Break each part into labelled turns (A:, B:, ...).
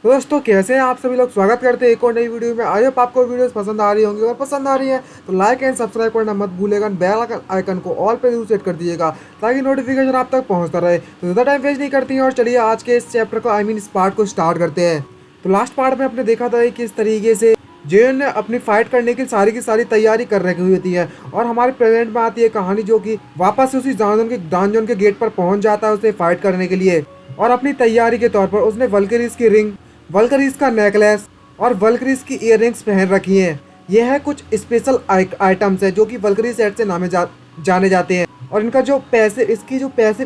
A: तो दोस्तों कैसे हैं आप सभी लोग। स्वागत करते हैं एक और नई वीडियो में। आई होप आपको वीडियोस पसंद आ रही होंगी और पसंद आ रही है तो लाइक एंड सब्सक्राइब करना मत भूलेगा। बेल आइकन को ऑल पे जरूर सेट कर दीजिएगा ताकि नोटिफिकेशन आप तक पहुंचता रहे। तो ज़्यादा टाइम वेस्ट नहीं करती हैं और चलिए आज के इस चैप्टर को इस पार्ट को स्टार्ट करते हैं। तो लास्ट पार्ट में आपने देखा था कि किस तरीके से जेन ने अपनी फाइट करने की सारी तैयारी कर रखी हुई होती है और हमारे प्रेजेंट में आती है कहानी जो कि वापस से उसी डांजन के गेट पर पहुंच जाता है उसे फाइट करने के लिए। और अपनी तैयारी के तौर पर उसने वल्करीज की रिंग, वल्करीज का नेकलेस और वल्करीज की इयररिंग्स पहन रखी हैं। यह है कुछ स्पेशल आइटम्स है जो कि वल्करीज सेट से जाने जाते हैं और इनका जो पैसिव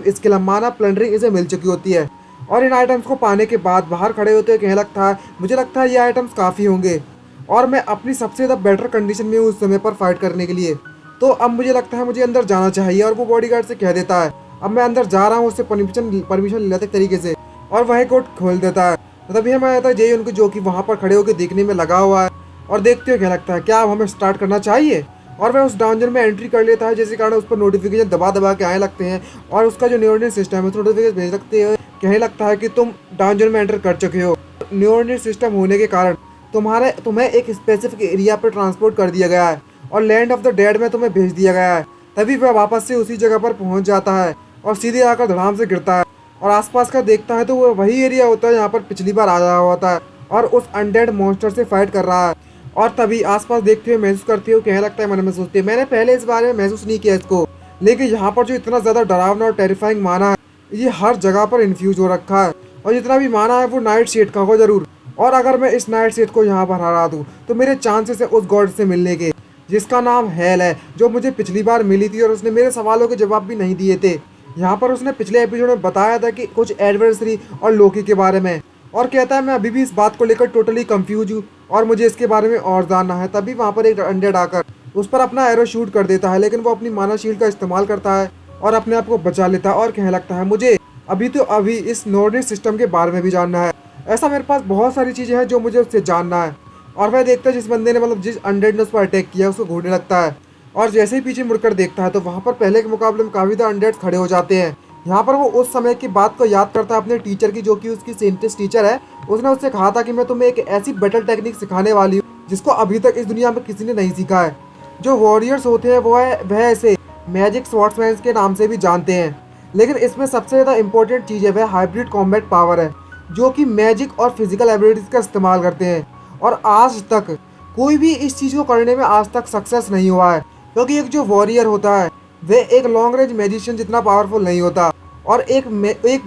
A: स्किल माना प्लंडरिंग इसे मिल चुकी होती है। और इन आइटम्स को पाने के बाद बाहर खड़े होते हुए कहने लगता है, मुझे लगता है ये आइटम्स काफ़ी होंगे और मैं अपनी सबसे ज़्यादा बेटर कंडीशन में हूँ उस समय पर फाइट करने के लिए। तो अब मुझे लगता है मुझे अंदर जाना चाहिए। और वो बॉडीगार्ड से कह देता है, अब मैं अंदर जा रहा हूँ, उससे परमिशन लेते तरीके से और वह कोड खोल देता है। तो तभी हमें आता है जय उनको जो कि वहाँ पर खड़े होकर देखने में लगा हुआ है और देखते हुए क्या लगता है क्या अब हमें स्टार्ट करना चाहिए। और वह उस डांजन में एंट्री कर लेता है जिसके कारण उस पर नोटिफिकेशन दबा दबा के आने लगते हैं और उसका जो न्यूरोनिक सिस्टम है नोटिफिकेशन भेज सकते हैं। कहने लगता है कि तुम डांजन में एंटर कर चुके हो। न्यूरोनिक सिस्टम होने के कारण तुम्हें एक स्पेसिफिक एरिया पर ट्रांसपोर्ट कर दिया गया है और लैंड ऑफ द डेड में तुम्हें भेज दिया गया है। तभी वह वापस से उसी जगह पर पहुंच जाता है और सीधे आकर धड़ाम से गिरता है और आसपास का देखता है तो वो वही एरिया होता है जहाँ पर पिछली बार आया होता है और उस अनडेड मॉन्स्टर से फाइट कर रहा है। और तभी आसपास देखते हुए महसूस करते हुए कहने लगता है, मन में सोचते मैंने पहले इस बारे में महसूस नहीं किया इसको, लेकिन यहाँ पर जो इतना ज़्यादा डरावना और टेरिफाइंग माना है ये हर जगह पर इन्फ्यूज हो रखा है और जितना भी माना है वो नाइट शेड का हो जरूर। और अगर मैं इस नाइट शेड को यहाँ पर हरा दूँ तो मेरे चांसेस है उस गॉड से मिलने के जिसका नाम हेल है, जो मुझे पिछली बार मिली थी और उसने मेरे सवालों के जवाब भी नहीं दिए थे। यहाँ पर उसने पिछले एपिसोड में बताया था कि कुछ एडवर्सरी और लोकी के बारे में और कहता है मैं अभी भी इस बात को लेकर टोटली कंफ्यूज हूँ और मुझे इसके बारे में और जानना है। तभी वहाँ पर एक अनडेड आकर उस पर अपना एरो शूट कर देता है, लेकिन वो अपनी माना शील्ड का इस्तेमाल करता है और अपने आप को बचा लेता है और कहने लगता है मुझे अभी इस नॉर्डिक सिस्टम के बारे में भी जानना है। ऐसा मेरे पास बहुत सारी चीज़ें हैं जो मुझे उससे जानना है। और वह देखता है जिस बंदे ने जिस अनडेड ने उस पर अटैक किया उसको घूरने लगता है और जैसे ही पीछे मुड़कर देखता है तो वहाँ पर पहले के मुकाबले में काफ़ी ज़्यादा अनडेड्स खड़े हो जाते हैं। यहाँ पर वो उस समय की बात को याद करता है अपने टीचर की जो कि उसकी साइंटिस्ट टीचर है। उसने उससे कहा था कि मैं तुम्हें एक ऐसी बैटल टेक्निक सिखाने वाली हूँ जिसको अभी तक इस दुनिया में किसी ने नहीं सीखा है। जो वॉरियर्स होते हैं वह ऐसे मैजिक स्वॉर्ड्समैन के नाम से भी जानते हैं, लेकिन इसमें सबसे ज़्यादा इंपॉर्टेंट चीज़ है वह हाइब्रिड कॉम्बैट पावर है जो कि मैजिक और फिजिकल एबिलिटीज़ का इस्तेमाल करते हैं। और आज तक कोई भी इस चीज़ को करने में आज तक सक्सेस नहीं हुआ है क्योंकि एक जो वॉरियर होता है वह एक लॉन्ग रेंज मैजिशियन जितना पावरफुल नहीं होता और एक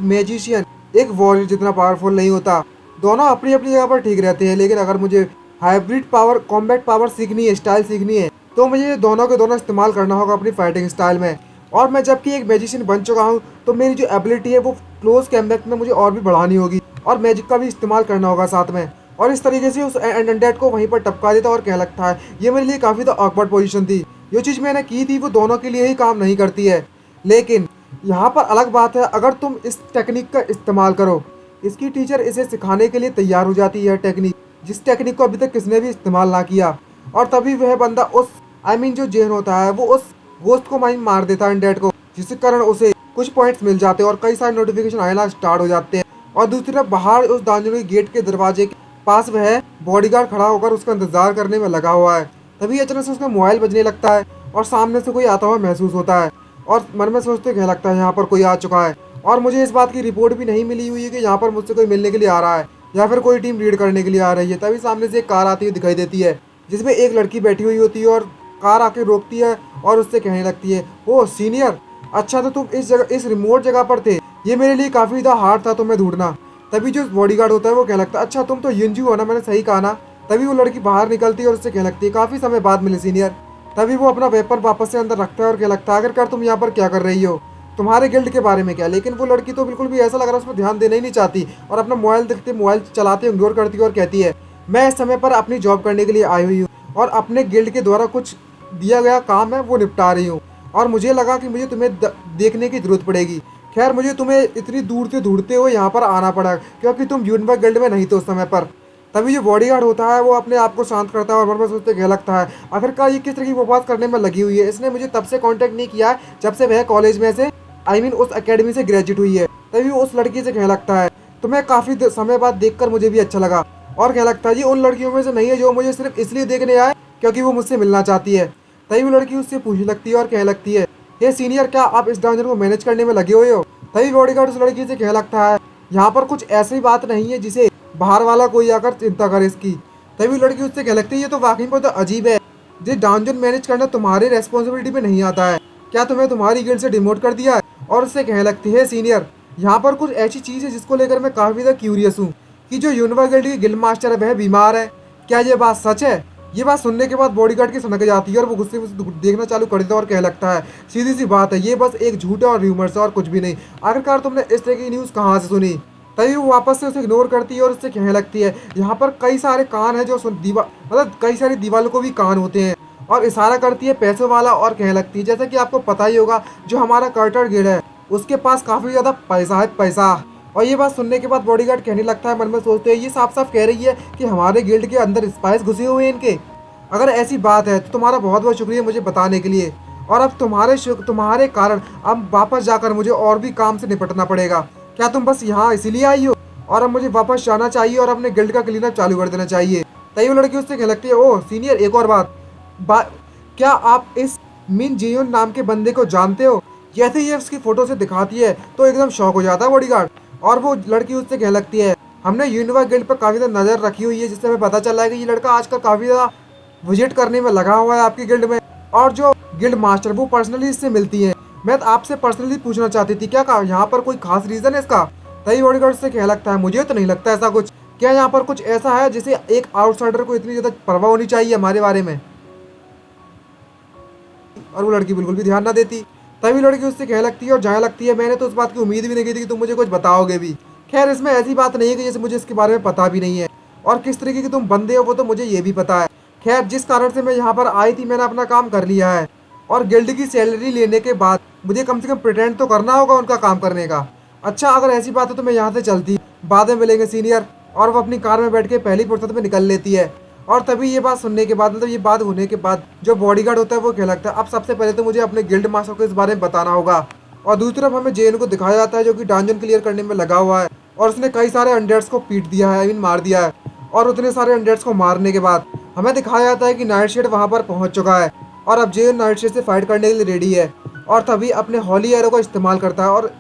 A: मैजिशियन एक वॉरियर जितना पावरफुल नहीं होता। दोनों अपनी अपनी जगह पर ठीक रहते हैं, लेकिन अगर मुझे हाइब्रिड पावर कॉम्बैट पावर सीखनी है, स्टाइल सीखनी है, तो मुझे दोनों के दोनों इस्तेमाल करना होगा अपनी फाइटिंग स्टाइल में। और मैं जबकि एक मैजिशियन बन चुका हूँ तो मेरी जो एबिलिटी है वो क्लोज कॉम्बैट में मुझे और भी बढ़ानी होगी और मैजिक का भी इस्तेमाल करना होगा साथ में। और इस तरीके से उस अनडेड को वहीं पर टपका देता और कहने लगता है ये मेरे लिए काफ़ी तो ऑकवर्ड पोजीशन थी, जो चीज़ मैंने की थी वो दोनों के लिए ही काम नहीं करती है। लेकिन यहाँ पर अलग बात है, अगर तुम इस टेक्निक का इस्तेमाल करो। इसकी टीचर इसे सिखाने के लिए तैयार हो जाती है टेक्निक, जिस टेक्निक को अभी तक किसने भी इस्तेमाल ना किया। और तभी वह बंदा जो जेन होता है वो उस गोश्त को वहीं मार देता है अनडेड को, जिसके कारण उसे कुछ पॉइंट्स मिल जाते हैं और कई सारे नोटिफिकेशन आना स्टार्ट हो जाते हैं। और दूसरी तरफ बाहर उस डांजन के गेट के दरवाजे के पास वह बॉडीगार्ड खड़ा होकर उसका इंतजार करने में लगा हुआ है। तभी अचानक से उसका मोबाइल बजने लगता है और सामने से कोई आता हुआ महसूस होता है और मन में सोचते कहने लगता है यहाँ पर कोई आ चुका है और मुझे इस बात की रिपोर्ट भी नहीं मिली हुई है कि यहाँ पर मुझसे कोई मिलने के लिए आ रहा है या फिर कोई टीम रीड करने के लिए आ रही है। तभी सामने से एक कार आती हुई दिखाई देती है जिसमें एक लड़की बैठी हुई होती है और कार आके रोकती है और उससे कहने लगती है, ओ सीनियर, अच्छा तो तुम इस रिमोट जगह पर थे, ये मेरे लिए काफ़ी ज़्यादा हार्ड था तुम्हें ढूंढना। तभी जो बॉडीगार्ड होता है वो कहने लगता है, अच्छा तुम तो यंजू हो ना, मैंने सही कहा ना। तभी वो लड़की बाहर निकलती है और उससे कहने लगती है, काफ़ी समय बाद मिले सीनियर। तभी वो अपना वेपन वापस से अंदर रखता है और कहने लगता है, आखिरकार तुम यहाँ पर क्या कर रही हो, तुम्हारे गिल्ड के बारे में क्या। लेकिन वो लड़की तो बिल्कुल भी ऐसा लग रहा है उस पर ध्यान देना ही नहीं चाहती और अपना मोबाइल देखते मोबाइल चलाते इग्नोर करती है और कहती है, मैं इस समय पर अपनी जॉब करने के लिए आई हुई हूँ और अपने गिल्ड के द्वारा कुछ दिया गया काम है वो निपटा रही हूँ और मुझे लगा कि मुझे तुम्हें देखने की जरूरत पड़ेगी। खैर मुझे तुम्हें इतनी दूर से ढूंढते हुए यहाँ पर आना पड़ा क्योंकि तुम यूनिवर्स गिल्ड में नहीं थे उस समय पर। तभी जो बॉडीगार्ड होता है वो अपने आप को शांत करता है और मन में सोचते कह लगता है, आखिरकार ये किस तरह की बकवास करने में लगी हुई है, इसने मुझे तब से कांटेक्ट नहीं किया जब से वह कॉलेज में से उस एकेडमी से ग्रेजुएट हुई है। तभी वो उस लड़की से कहने लगता है तुम्हें काफी समय बाद देखकर मुझे भी अच्छा लगा। और क्या लगता है ये उन लड़कियों में से नहीं है जो मुझे सिर्फ इसलिए देखने आए क्योंकि वो मुझसे मिलना चाहती है। तभी वो लड़की उससे पूछने लगती है और कहने लगती है, हे सीनियर, क्या आप इस डांजर को मैनेज करने में लगे हुए हो? तभी बॉडीगार्ड उस लड़की से कहने लगता है, यहाँ पर कुछ ऐसी बात नहीं है जिसे बाहर वाला कोई आकर चिंता करे इसकी। तभी लड़की उससे कहने लगती है, ये तो वाकई में तो अजीब है, ये डांजन मैनेज करना तुम्हारी रेस्पॉन्सिबिलिटी में नहीं आता है। क्या तुम्हें तुम्हारी गिल्ड से डिमोट कर दिया है? और उससे कहने लगती है, सीनियर, यहाँ पर कुछ ऐसी चीज है जिसको लेकर मैं काफी ज्यादा क्यूरियस हूँ कि जो यूनिवर्स गिल्ड की गिल्ड मास्टर है वह बीमार है। क्या ये बात सच है? ये बात सुनने के बाद बॉडीगार्ड की सनक जाती है और वो गुस्से में देखना चालू कर देता है और कहने लगता है, सीधी सी बात है, ये बस एक झूठ है और र्यूमर्स है और कुछ भी नहीं। आखिरकार तुमने इस तरह की न्यूज़ कहाँ से सुनी? तभी वो वापस से उसे इग्नोर करती है और उससे कहने लगती है, यहाँ पर कई सारे कान हैं जो मतलब कई सारी दीवारों को भी कान होते हैं। और इशारा करती है पैसों वाला और कहने लगती है, जैसा कि आपको पता ही होगा जो हमारा कर्टर गिल्ड है उसके पास काफ़ी ज़्यादा पैसा है, पैसा। और ये बात सुनने के बाद बॉडीगार्ड कहने लगता है, मन में सोचते हैं, ये साफ साफ कह रही है कि हमारे गिल्ड के अंदर स्पाइस घुसे हुए हैं इनके। अगर ऐसी बात है तो तुम्हारा बहुत बहुत शुक्रिया मुझे बताने के लिए। और अब तुम्हारे कारण अब वापस जाकर मुझे और भी काम से निपटना पड़ेगा। क्या तुम बस यहाँ इसीलिए आई हो? और अब मुझे वापस जाना चाहिए और अपने गिल्ड का क्लीनअप चालू कर देना चाहिए। तभी वो लड़की उससे कहने लगती है, ओह सीनियर, एक और बात, क्या आप इस मिन जियोन नाम के बंदे को जानते हो? जैसे ही ये उसकी फोटो से दिखाती है तो एकदम शॉक हो जाता है बॉडीगार्ड। और वो लड़की उससे कहने लगती है, हमने यूनिवर्स गिल्ड पर काफ़ी ज़्यादा नज़र रखी हुई है, जिससे हमें पता चला है कि ये लड़का आजकल काफ़ी ज़्यादा विजिट करने में लगा हुआ है आपकी गिल्ड में। और जो गिल्ड मास्टर वो पर्सनली इससे मिलती है। मैं आपसे पर्सनली पूछना चाहती थी, क्या यहाँ पर कोई खास रीज़न है इसका? तभी बॉडीगार्ड से कहने लगता है, मुझे तो नहीं लगता ऐसा कुछ। क्या यहाँ पर कुछ ऐसा है जिसे एक आउटसाइडर को इतनी ज़्यादा परवाह होनी चाहिए हमारे बारे में? और वो लड़की बिल्कुल भी ध्यान ना देती। तभी लड़की उससे कहने लगती है और जाने लगती है, मैंने तो उस बात की उम्मीद भी नहीं की थी कि तुम मुझे कुछ बताओगे भी। खैर, इसमें ऐसी बात नहीं है कि जैसे मुझे इसके बारे में पता भी नहीं है, और किस तरीके की तुम बंदे हो वो तो मुझे ये भी पता है। खैर, जिस कारण से मैं यहाँ पर आई थी मैंने अपना काम कर लिया है, और गिल्ड की सैलरी लेने के बाद मुझे कम से कम प्रिटेंड तो करना होगा उनका काम करने का। अच्छा, अगर ऐसी बात है तो मैं यहाँ से चलती, बाद में मिलेंगे सीनियर। और वो अपनी कार में बैठ के पहली फुर्सत में निकल लेती है। और तभी ये बात सुनने के बाद, मतलब ये बात होने के बाद, जो बॉडीगार्ड होता है वो कहने लगता है, अब सबसे पहले तो मुझे अपने गिल्ड मास्टर को इस बारे में बताना होगा। और दूसरी तरफ हमें जेन को दिखाया जाता है जो कि डंजन क्लियर करने में लगा हुआ है, और उसने कई सारे अनडेड्स को पीट दिया है, आई मीन मार दिया है। और उतने सारे अनडेड्स को मारने के बाद हमें दिखाया जाता है कि नाइटशेड वहाँ पर पहुँच चुका है, और अब जेन नाइटशेड से फाइट करने के लिए रेडी है। और तभी अपने हॉली एरो का इस्तेमाल करता है और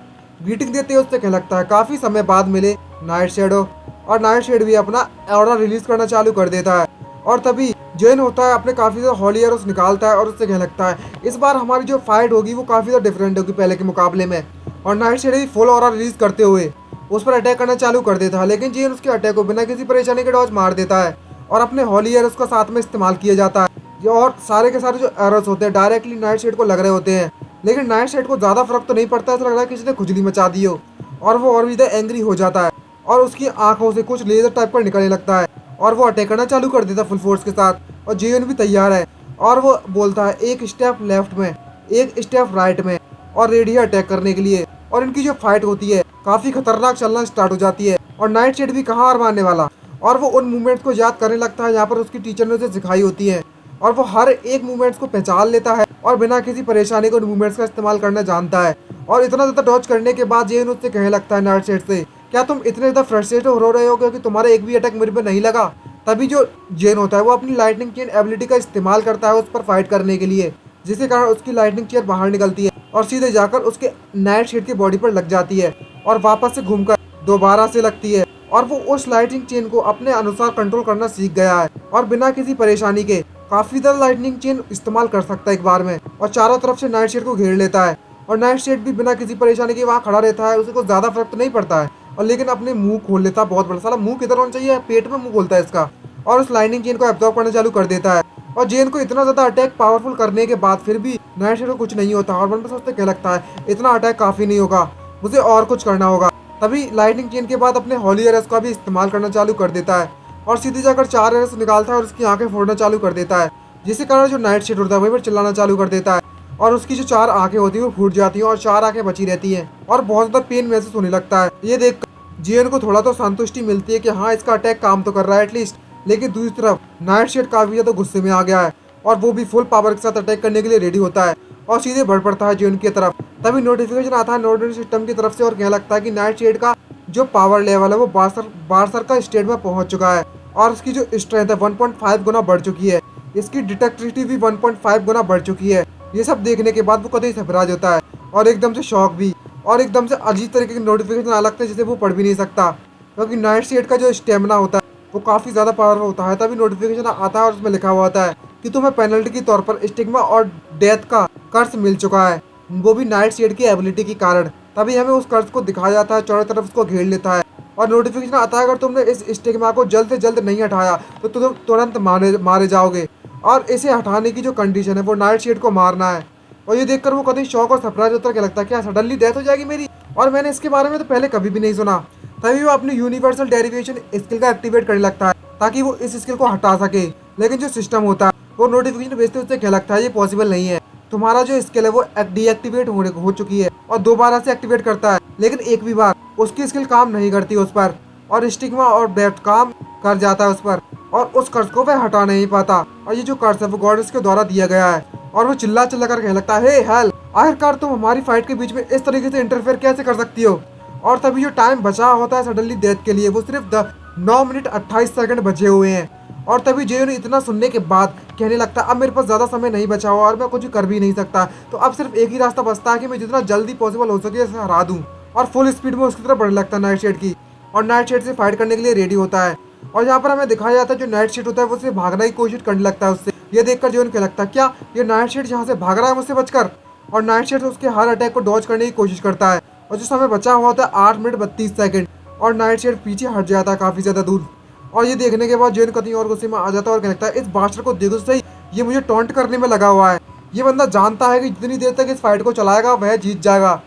A: ग्रीटिंग देते हुए उससे कहने लगता है, काफ़ी समय बाद मिले नाइटशेडो। और नाइटशेड भी अपना ऑर्डर रिलीज करना चालू कर देता है। और तभी जेन होता है अपने काफ़ी ज़्यादा हॉली एरोस निकालता है और उससे कहने लगता है, इस बार हमारी जो फाइट होगी वो काफ़ी ज़्यादा डिफरेंट होगी पहले के मुकाबले में। और नाइटशेड भी फुल ऑरा रिलीज करते हुए उस पर अटैक करना चालू कर देता है, लेकिन जेन उसके अटैक को बिना किसी परेशानी के डॉज मार देता है। और अपने हॉली एरोस का साथ में इस्तेमाल किया जाता है, और सारे के सारे जो एरोस होते हैं डायरेक्टली नाइटशेड को लग रहे होते हैं। लेकिन नाइटशेड को ज़्यादा फर्क तो नहीं पड़ता, ऐसा लग रहा है किसी ने खुजली मचा दी हो। और वो और भी ज़्यादा एंग्री हो जाता है और उसकी आंखों से कुछ लेजर टाइप का निकलने लगता है, और वो अटैक करना चालू कर देता है फुल फोर्स के साथ। और जेन भी तैयार है, और वो बोलता है, एक स्टेप लेफ्ट में, एक स्टेप राइट में, और रेडी है अटैक करने के लिए। और इनकी जो फाइट होती है काफ़ी खतरनाक चलना स्टार्ट हो जाती है, और नाइटशेड भी कहाँ हार मानने वाला। और वो उन मूवमेंट्स को याद करने लगता है यहाँ पर उसकी टीचर ने उसे सिखाई होती है, और वो हर एक मूवमेंट्स को पहचान लेता है और बिना किसी परेशानी को उन मूवमेंट्स का इस्तेमाल करना जानता है। और इतना ज़्यादा डॉज करने के बाद जेन उससे कहने लगता है नाइटशेड से, क्या तुम इतने ज़्यादा फ्रस्ट्रेटेड हो रहे हो क्योंकि तुम्हारा एक भी अटैक मेरे पे नहीं लगा? तभी जो जेन होता है वो अपनी लाइटनिंग चेन एबिलिटी का इस्तेमाल करता है उस पर फाइट करने के लिए, जिसके कारण उसकी लाइटनिंग चेन बाहर निकलती है और सीधे जाकर उसके नाइटशेड की बॉडी पर लग जाती है, और वापस से घूमकर दोबारा से लगती है। और वो उस लाइटनिंग चेन को अपने अनुसार कंट्रोल करना सीख गया है, और बिना किसी परेशानी के काफ़ी ज़्यादा लाइटनिंग चेन इस्तेमाल कर सकता है एक बार में, और चारों तरफ से नाइटशेड को घेर लेता है। और नाइटशेड भी बिना किसी परेशानी के वहाँ खड़ा रहता है, उसे कुछ ज़्यादा फर्क तो नहीं पड़ता है, और लेकिन अपने मुंह खोल लेता है बहुत बड़ा, साला मुंह किधर होना चाहिए, पेट में मुंह खोलता है इसका, और उस लाइटनिंग चेन को एब्जॉर्ब करना चालू कर देता है। और जेन को इतना ज़्यादा अटैक पावरफुल करने के बाद फिर भी नाइटशेड को कुछ नहीं होता, और मन में सोचते क्या लगता है, इतना अटैक काफ़ी नहीं होगा, मुझे और कुछ करना होगा। तभी लाइटनिंग चेन के बाद अपने हॉली एरस का भी इस्तेमाल करना चालू कर देता है, और सीधे जाकर 4 एरस निकालता है और उसकी आंखें फोड़ना चालू कर देता है, जिसके कारण जो नाइटशेड होता है वहीं पर चिल्लाना चालू कर देता है, और उसकी जो 4 आंखें होती है वो फूट जाती हैं और 4 आंखें बची रहती हैं, और बहुत ज़्यादा पेन महसूस होने लगता है। ये देख जेन को थोड़ा तो संतुष्टि मिलती है कि हाँ, इसका अटैक काम तो कर रहा है एटलीस्ट। लेकिन दूसरी तरफ नाइटशेड काफ़ी ज़्यादा गुस्से में आ गया है, और वो भी फुल पावर के साथ अटैक करने के लिए रेडी होता है और सीधे बढ़ पड़ता है जेन की तरफ। तभी नोटिफिकेशन आता है नोटिफिकेशन सिस्टम की तरफ से, और कहने लगता है कि नाइटशेड का जो पावर लेवल है वो बारसर का स्टेट में पहुंच चुका है और इसकी जो स्ट्रेंथ है 1.5 गुना बढ़ चुकी है। इसकी डिटेक्टिविटी भी 1.5 गुना बढ़ चुकी है। ये सब देखने के बाद वो कतई सरप्राइज होता है और एकदम से शॉक भी, और एकदम से अजीब तरीके की नोटिफिकेशन आ लगता है जिसे वो पढ़ भी नहीं सकता, क्योंकि नाइट शेड का जो स्टेमिना होता है वो काफ़ी ज़्यादा पावरफुल होता है। तभी नोटिफिकेशन आता है और उसमें लिखा हुआ होता है कि तुम्हें पेनल्टी के तौर पर स्टिग्मा और डेथ का कर्ज मिल चुका है, वो भी नाइट शेड की एबिलिटी के कारण। तभी हमें उस कर्ज को दिखाया जाता है, चारों तरफ उसको घेर लेता है और नोटिफिकेशन आता है अगर तुमने इस स्टिग्मा को जल्द से जल्द नहीं हटाया तो तुम तुरंत मारे जाओगे, और इसे हटाने की जो कंडीशन है वो नाइट शेड को मारना है। और ये देखकर वो कतई शौक और सरप्राइज होता है, क्या लगता है क्या सडनली डेथ हो जाएगी मेरी, और मैंने इसके बारे में तो पहले कभी भी नहीं सुना। तभी वो अपनी यूनिवर्सल डेरिवेशन स्किल का एक्टिवेट करने लगता है ताकि वो इस स्किल को हटा सके। लेकिन जो सिस्टम होता है वो नोटिफिकेशन भेजते उससे क्या लगता है ये पॉसिबल नहीं है, तुम्हारा जो स्किल है वो डीएक्टिवेट हो चुकी है, और दोबारा से एक्टिवेट करता है लेकिन एक भी बार उसकी स्किल काम नहीं करती उस पर, और स्टिग्मा और डेथ काम कर जाता है उस पर, और उस कर्ज को वह हटा नहीं पाता। और ये जो कर्ज है वो गॉडेस के द्वारा दिया गया है, और वो चिल्ला चिल्ला कर कहने लगता है, हे हेल, आखिरकार तुम हमारी फाइट के बीच में इस तरीके से इंटरफेयर कैसे कर सकती हो। और तभी जो टाइम बचा होता है सडनली डेथ के लिए वो सिर्फ 9 मिनट 28 सेकंड बचे हुए हैं। और तभी जेयन इतना सुनने के बाद कहने लगता है अब मेरे पास ज़्यादा समय नहीं बचा हुआ और मैं कुछ कर भी नहीं सकता, तो अब सिर्फ एक ही रास्ता बचता है कि मैं जितना जल्दी पॉसिबल हो सके इसे हरा दूँ। और फुल स्पीड में उसकी तरफ बढ़ने लगता है नाइट शेड की, और नाइट शेड से फाइट करने के लिए रेडी होता है। और यहाँ पर हमें दिखाया जाता है जो नाइट शेड होता है वो उसे भागने की कोशिश करने लगता है उससे। ये देखकर जेयन क्या लगता है क्या ये नाइट शेड यहाँ से भाग रहा है मुझसे बचकर, और नाइट शेड उसके हर अटैक को डॉज करने की कोशिश करता है। और जो समय बचा हुआ होता है 8 मिनट 32 सेकंड, और नाइट शेड पीछे हट जाता है काफ़ी ज़्यादा दूर। और ये देखने के बाद जेन कहीं और गुस्से में आ जाता है और कहता है इस बास्टर को देखो सही, ये मुझे टॉन्ट करने में लगा हुआ है। ये बंदा जानता है कि जितनी देर तक इस फाइट को चलाएगा वह जीत जाएगा,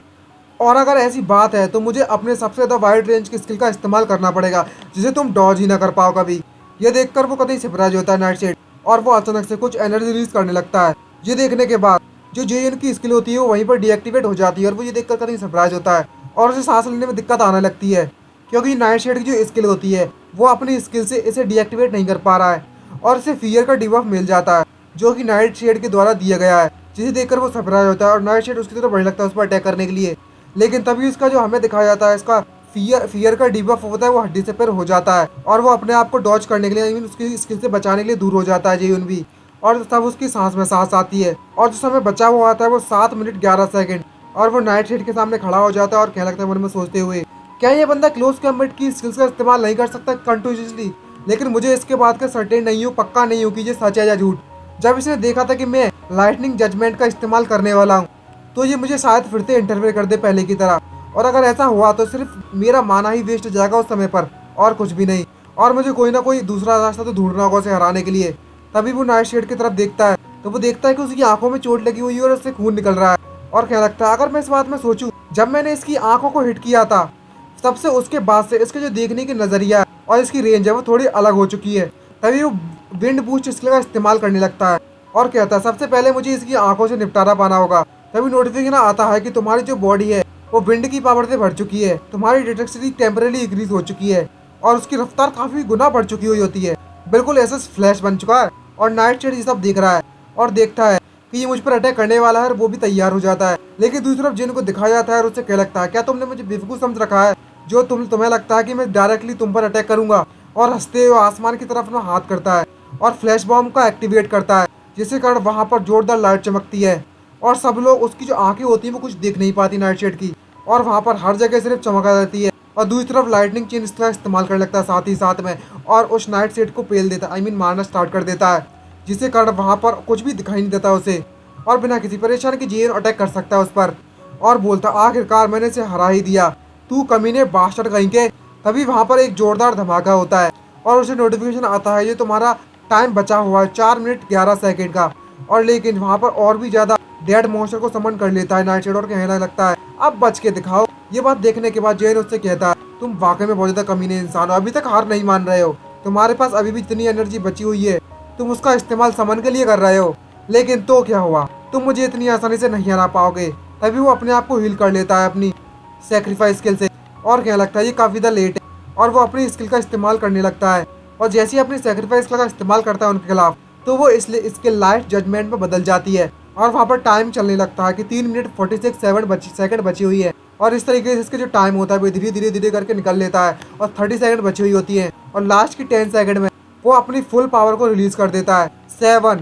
A: और अगर ऐसी बात है तो मुझे अपने सबसे ज़्यादा वाइड रेंज की स्किल का इस्तेमाल करना पड़ेगा जिसे तुम डॉज ही ना कर पाओ कभी। ये देखकर वो कतई सरप्राइज होता है नाइट शेड, और वो अचानक से कुछ एनर्जी रिलीज करने लगता है। ये देखने के बाद जो जेएन की स्किल होती है वो वहीं पर डीएक्टिवेट हो जाती है, और वो ये देखकर कतई सरप्राइज होता है और उसे सांस लेने में दिक्कत आने लगती है, क्योंकि नाइट शेड की जो स्किल होती है वो अपनी स्किल से इसे डीएक्टिवेट नहीं कर पा रहा है, और इसे फियर का डिबफ मिल जाता है जो कि नाइट शेड के द्वारा दिया गया है, जिसे देखकर वो सरप्राइज होता है और नाइट शेड उसकी तरफ बढ़ने लगता है उस पर अटैक करने के लिए। लेकिन तभी इसका जो हमें दिखाया जाता है इसका फियर का डिबफ होता है वो हड्डी से पर हो जाता है, और वो अपने आप को डॉज करने के लिए आई मीन उसकी स्किल से बचाने के लिए दूर हो जाता है जेयून भी, और तब उसकी सांस में सांस आती है। और जो समय बचा हुआ आता है वो 7 मिनट 11 सेकंड, और वो नाइट शेड के सामने खड़ा हो जाता है और कहने लगता है मन में सोचते हुए क्या ये बंदा क्लोज कॉम्बैट की स्किल्स का इस्तेमाल नहीं कर सकता कंटिन्यूसली, लेकिन मुझे इसके बाद का सर्टेन नहीं हूँ, पक्का नहीं हूँ कि ये सच है या झूठ। जब इसने देखा था कि मैं लाइटनिंग जजमेंट का इस्तेमाल करने वाला हूँ तो ये मुझे शायद फिर से इंटरफेयर कर दे पहले की तरह, और अगर ऐसा हुआ तो सिर्फ मेरा माना ही वेस्ट हो जाएगा उस समय पर और कुछ भी नहीं, और मुझे कोई ना कोई दूसरा रास्ता तो ढूंढना होगा उसे हराने के लिए। तभी वो नाइट शेड की तरफ देखता है तो वो देखता है कि उसकी आंखों में चोट लगी हुई है और उससे खून निकल रहा है, और क्या लगता है अगर मैं इस बात में सोचूं जब मैंने इसकी आंखों को हिट किया था तब से उसके बाद से इसके जो देखने की नज़रिया है और इसकी रेंज है वो थोड़ी अलग हो चुकी है। तभी वो विंड बूस्ट स्किल का इस्तेमाल करने लगता है और कहता है सबसे पहले मुझे इसकी आंखों से निपटारा पाना होगा। तभी नोटिफिकेशन आता है कि तुम्हारी जो बॉडी है वो विंड की पावर से भर चुकी है, तुम्हारी डिटेक्टिविटी टेम्परेली इंक्रीज हो चुकी है और उसकी रफ्तार काफ़ी गुना बढ़ चुकी हुई होती है, बिल्कुल ऐसा फ्लैश बन चुका है। और नाइट शेड ये सब देख रहा है और देखता है कि ये मुझ पर अटैक करने वाला है और वो भी तैयार हो जाता है। लेकिन दूसरी तरफ जिन को दिखाया जाता है और उससे क्या लगता है क्या तुमने मुझे बेवकूफ़ समझ रखा है जो तुम्हें लगता है कि मैं डायरेक्टली तुम पर अटैक करूंगा, और हंसते हुए आसमान की तरफ अपना हाथ करता है और फ्लैश बॉम्ब का एक्टिवेट करता है, जिसके कारण वहाँ पर जोरदार लाइट चमकती है और सब लोग उसकी जो आंखें होती हैं वो कुछ देख नहीं पाती नाइट शेड की, और वहाँ पर हर जगह सिर्फ चमका रहती है। और दूसरी तरफ लाइटनिंग चेन इसका इस्तेमाल करने लगता है साथ ही साथ में, और उस नाइट शेड को पेल देता है आई मीन मारना स्टार्ट कर देता है, जिसके कारण वहाँ पर कुछ भी दिखाई नहीं देता उसे, और बिना किसी परेशानी के जेन अटैक कर सकता है उस पर, और बोलता आखिरकार मैंने इसे हरा ही दिया, तू कमीने बास्टर्ड कहीं के। तभी वहाँ पर एक जोरदार धमाका होता है और उसे नोटिफिकेशन आता है ये तुम्हारा टाइम बचा हुआ है 4 मिनट 11 सेकंड का, और लेकिन वहाँ पर और भी ज़्यादा डेड मॉन्स्टर को समन कर लेता है नाइट शेड और कहने लगता है अब बच के दिखाओ। ये बात देखने के बाद जेन उससे कहता है तुम वाकई में बहुत ज़्यादा कमीने इंसान हो, अभी तक हार नहीं मान रहे हो, तुम्हारे पास अभी भी इतनी एनर्जी बची हुई है, तुम उसका इस्तेमाल समन के लिए कर रहे हो, लेकिन तो क्या हुआ, तुम मुझे इतनी आसानी से नहीं हरा पाओगे। तभी वो अपने आप को हील कर लेता है अपनी सेक्रीफाइस स्किल से, और कहने लगता है ये काफ़ी ज़्यादा लेट है, और वो अपनी स्किल का इस्तेमाल करने लगता है, और जैसे ही अपनी सेक्रीफाइस स्किल का इस्तेमाल करता है उनके खिलाफ तो वो इसलिए इसके लाइट जजमेंट में बदल जाती है, और वहाँ पर टाइम चलने लगता है कि 3 मिनट 46 सेकंड बची हुई है, और इस तरीके से इसके जो टाइम होता है वो धीरे धीरे धीरे करके निकल लेता है और 30 सेकंड बची हुई होती है और लास्ट की 10 सेकंड में वो अपनी फुल पावर को रिलीज कर देता है। 7,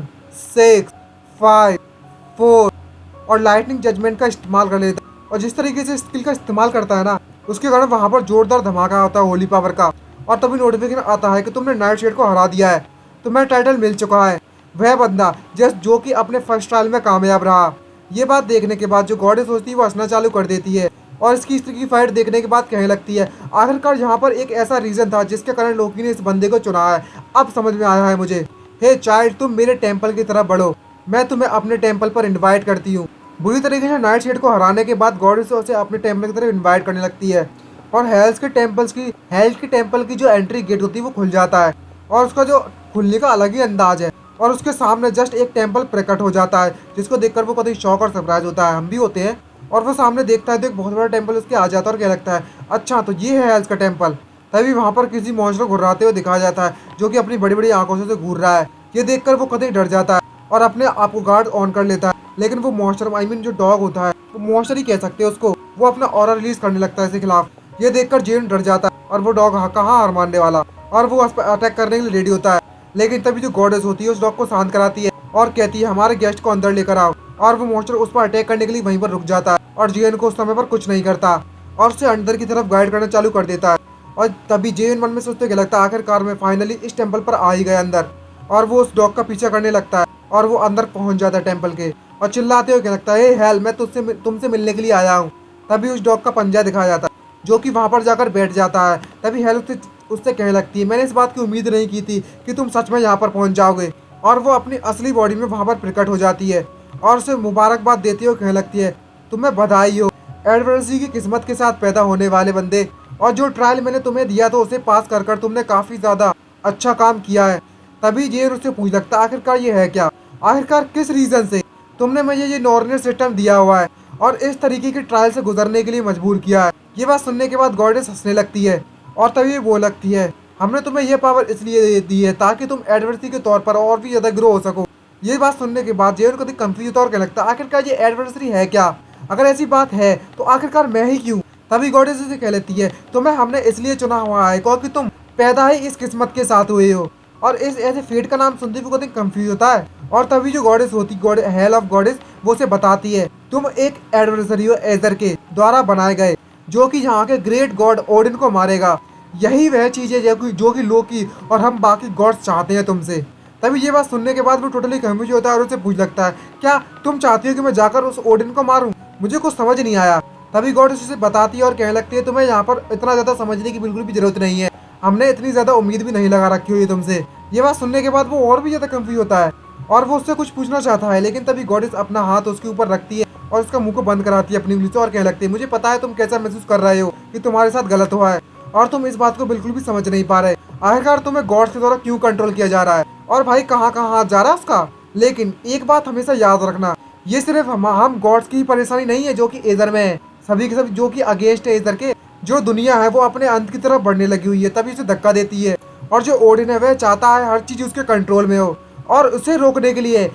A: 6, 5, 4 और लाइटनिंग जजमेंट का इस्तेमाल कर लेता है। और जिस तरीके से स्किल का इस्तेमाल करता है ना, उसके कारण वहाँ पर जोरदार धमाका होता है होली पावर का। और तभी नोटिफिकेशन आता है कि तुमने नाइट शेड को हरा दिया है, तुम्हें टाइटल मिल चुका है। वह बंदा जो कि अपने फर्स्ट ट्रायल में कामयाब रहा। ये बात देखने के बाद जो गॉडेस होती है वो हंसना चालू कर देती है और इसकी इस तरह की फाइट देखने के बाद कहने लगती है, आखिरकार यहाँ पर एक ऐसा रीजन था जिसके कारण लोकी ने इस बंदे को चुना है। अब समझ में आया है मुझे। हे चाइल्ड, तुम मेरे टेंपल की तरफ बढ़ो, मैं तुम्हें अपने टेंपल पर इनवाइट करती हूँ। बुरी तरीके से नाइट शेड को हराने के बाद गॉडेस उसे अपने टेंपल की तरफ इनवाइट करने लगती है और हेल्स के टेंपल की जो एंट्री गेट होती है वो खुल जाता है और उसका जो खुलने का अलग ही अंदाज है। और उसके सामने जस्ट एक टेंपल प्रकट हो जाता है जिसको देखकर वो कभी शॉक और सरप्राइज होता है, हम भी होते हैं। और वो सामने देखता है तो एक बहुत बड़ा टेंपल उसके आ जाता है और क्या लगता है, अच्छा तो ये है हेल्स का टेंपल। तभी वहाँ पर किसी मॉन्स्टर को घुर्राते हुए दिखाया जाता है जो कि अपनी बड़ी बड़ी आंखों से घूर रहा है। ये देखकर वो कतई डर जाता है और अपने आप को गार्ड ऑन कर लेता है। लेकिन वो मॉन्स्टर जो डॉग होता है, वो मॉन्स्टर ही कह सकते हैं उसको, वो अपना ऑरा रिलीज करने लगता है इसके खिलाफ। ये देखकर जेन डर जाता है और वो डॉग कहाँ हार मानने वाला, और वो उस पर अटैक करने के लिए रेडी होता है। लेकिन तभी जो गॉडेस होती है उस डॉग को शांत कराती है और कहती है हमारे गेस्ट को अंदर लेकर आओ। और वो मॉन्स्टर उस पर अटैक करने के लिए वहीं पर रुक जाता है और जेन को उस समय पर कुछ नहीं करता और उसे अंदर की तरफ गाइड करना चालू कर देता है। और तभी जेन मन में सोचते क्या लगता है, आखिरकार मैं फाइनली इस टेंपल पर आ ही गया अंदर। और वो उस डॉग का पीछा करने लगता है और वो अंदर पहुंच जाता है टेंपल के और चिल्लाते हुए क्या लगता है, हेल, मैं तुमसे मिलने के लिए आया हूँ। तभी उस डॉग का पंजा दिखाया जाता है जो कि वहाँ पर जाकर बैठ जाता है। तभी हेल उससे कहने लगती है, मैंने इस बात की उम्मीद नहीं की थी कि तुम सच में यहाँ पर पहुँच जाओगे। और वो अपनी असली बॉडी में वहाँ पर प्रकट हो जाती है और उसे मुबारकबाद देती हुए कहने लगती है, तुम्हें बधाई हो एडवर्सी की किस्मत के साथ पैदा होने वाले बंदे, और जो ट्रायल मैंने तुम्हें दिया तो उसे पास कर कर तुमने काफ़ी ज़्यादा अच्छा काम किया है। तभी जेन उससे पूछ लगता है, आखिरकार ये है क्या, आखिरकार किस रीज़न से तुमने मुझे ये नॉर्मल सिस्टम दिया हुआ है और इस तरीके की ट्रायल से गुजरने के लिए मजबूर किया है। ये बात सुनने के बाद गॉडेस हंसने लगती है और तभी वो लगती है, हमने तुम्हें यह पावर इसलिए दी है ताकि तुम एडवर्सी के तौर पर और भी ज़्यादा ग्रो हो सको। ये बात सुनने के बाद जेन को कंफ्यूज होता और क्या लगता है, आखिरकार ये एडवर्सरी है क्या, अगर ऐसी बात है तो आखिरकार मैं ही क्यों। तभी गॉडेस से कह लेती है, तुम्हें हमने इसलिए चुना हुआ है क्योंकि तुम पैदा ही इस किस्मत के साथ हुए हो। और इस ऐसे फेट का नाम सुनते हुए कंफ्यूज होता है। और तभी जो गॉडेस होती हेल ऑफ गॉडेस वो उसे बताती है, तुम एक एडवर्सरी हो एजर के द्वारा बनाए गए जो कि यहाँ के ग्रेट गॉड ओडिन को मारेगा। यही वह चीज़ है जो कि लोकी और हम बाकी गॉड्स चाहते हैं तुमसे। तभी ये बात सुनने के बाद वो टोटली कंफ्यूज होता है और उससे पूछ लगता है, क्या तुम चाहती हो कि मैं जाकर उस ओडिन को मारूं, मुझे कुछ समझ नहीं आया। तभी गॉड उसे बताती है और कहने लगती है, तुम्हें यहाँ पर इतना ज़्यादा समझने की बिल्कुल भी जरूरत नहीं है, हमने इतनी ज़्यादा उम्मीद भी नहीं लगा रखी हुई है तुमसे। ये बात सुनने के बाद वो और भी ज़्यादा कंफ्यूज होता है और वो उससे कुछ पूछना चाहता है। लेकिन तभी गॉडेस अपना हाथ उसके ऊपर रखती है और उसका मुंह को बंद कराती है अपनी उंगली से और कहने लगती है, मुझे पता है तुम कैसा महसूस कर रहे हो कि तुम्हारे साथ गलत हुआ है और तुम इस बात को बिल्कुल भी समझ नहीं पा रहे, आखिरकार तुम्हें गॉड्स के द्वारा क्यों कंट्रोल किया जा रहा है और भाई कहाँ कहाँ हाथ जा रहा है उसका। लेकिन एक बात हमेशा याद रखना, ये सिर्फ हम गॉड्स की ही परेशानी नहीं है जो कि एजर में है, सभी के सब जो कि अगेंस्ट है एजर के। जो दुनिया है वो अपने अंत की तरफ बढ़ने लगी हुई है, तभी उसे धक्का देती है। और जो ओडिन है वह चाहता है हर चीज़ उसके कंट्रोल में हो और उसे रोकने के लिए